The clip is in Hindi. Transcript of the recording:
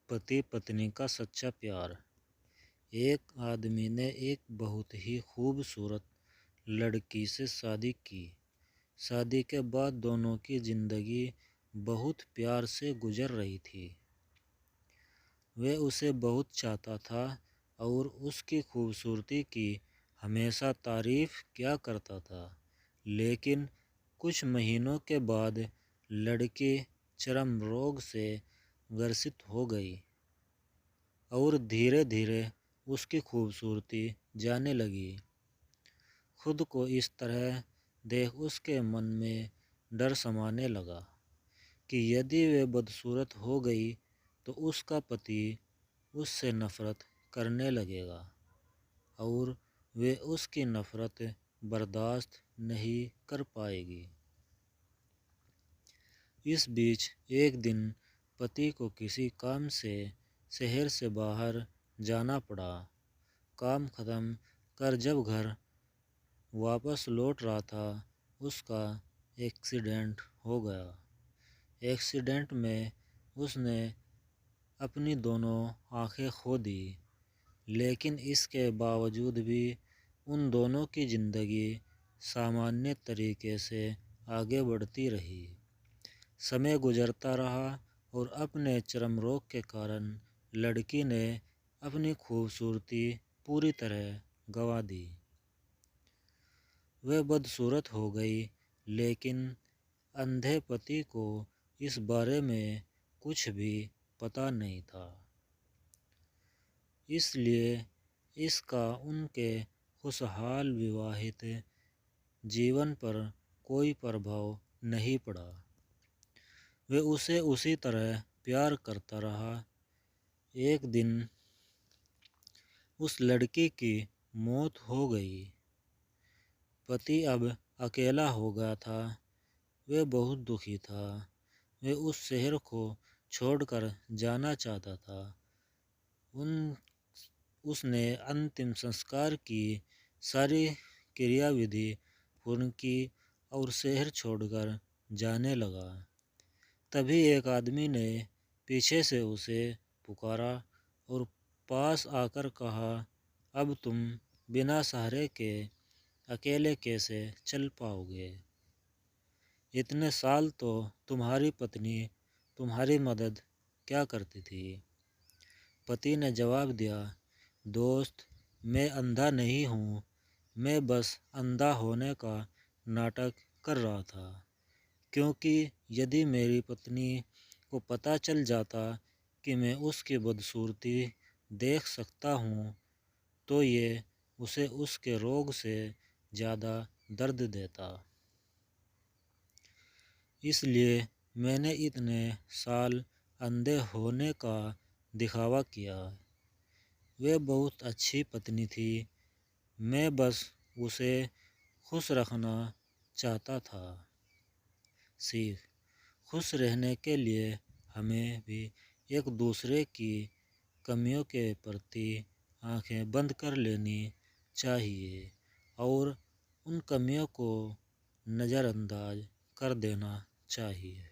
पति पत्नी का सच्चा प्यार। एक आदमी ने एक बहुत ही खूबसूरत लड़की से शादी की। शादी के बाद दोनों की जिंदगी बहुत प्यार से गुजर रही थी। वह उसे बहुत चाहता था और उसकी खूबसूरती की हमेशा तारीफ किया करता था। लेकिन कुछ महीनों के बाद लड़की चर्म रोग से ग्रसित हो गई और धीरे धीरे उसकी खूबसूरती जाने लगी। खुद को इस तरह देख उसके मन में डर समाने लगा कि यदि वह बदसूरत हो गई तो उसका पति उससे नफरत करने लगेगा और वे उसकी नफरत बर्दाश्त नहीं कर पाएगी। इस बीच एक दिन पति को किसी काम से शहर से बाहर जाना पड़ा। काम खत्म कर जब घर वापस लौट रहा था, उसका एक्सीडेंट हो गया। एक्सीडेंट में उसने अपनी दोनों आंखें खो दी, लेकिन इसके बावजूद भी उन दोनों की ज़िंदगी सामान्य तरीके से आगे बढ़ती रही। समय गुजरता रहा और अपने चर्म रोग के कारण लड़की ने अपनी खूबसूरती पूरी तरह गंवा दी। वह बदसूरत हो गई, लेकिन अंधे पति को इस बारे में कुछ भी पता नहीं था, इसलिए इसका उनके खुशहाल विवाहित जीवन पर कोई प्रभाव नहीं पड़ा। वे उसे उसी तरह प्यार करता रहा। एक दिन उस लड़की की मौत हो गई। पति अब अकेला हो गया था। वह बहुत दुखी था। वह उस शहर को छोड़कर जाना चाहता था। उसने अंतिम संस्कार की सारी क्रियाविधि पूर्ण की और शहर छोड़कर जाने लगा। तभी एक आदमी ने पीछे से उसे पुकारा और पास आकर कहा, अब तुम बिना सहारे के अकेले कैसे चल पाओगे? इतने साल तो तुम्हारी पत्नी तुम्हारी मदद क्या करती थी? पति ने जवाब दिया, दोस्त, मैं अंधा नहीं हूँ, मैं बस अंधा होने का नाटक कर रहा था, क्योंकि यदि मेरी पत्नी को पता चल जाता कि मैं उसकी बदसूरती देख सकता हूँ तो ये उसे उसके रोग से ज़्यादा दर्द देता। इसलिए मैंने इतने साल अंधे होने का दिखावा किया। वह बहुत अच्छी पत्नी थी, मैं बस उसे खुश रखना चाहता था। सीख: खुश रहने के लिए हमें भी एक दूसरे की कमियों के प्रति आंखें बंद कर लेनी चाहिए और उन कमियों को नज़रअंदाज कर देना चाहिए।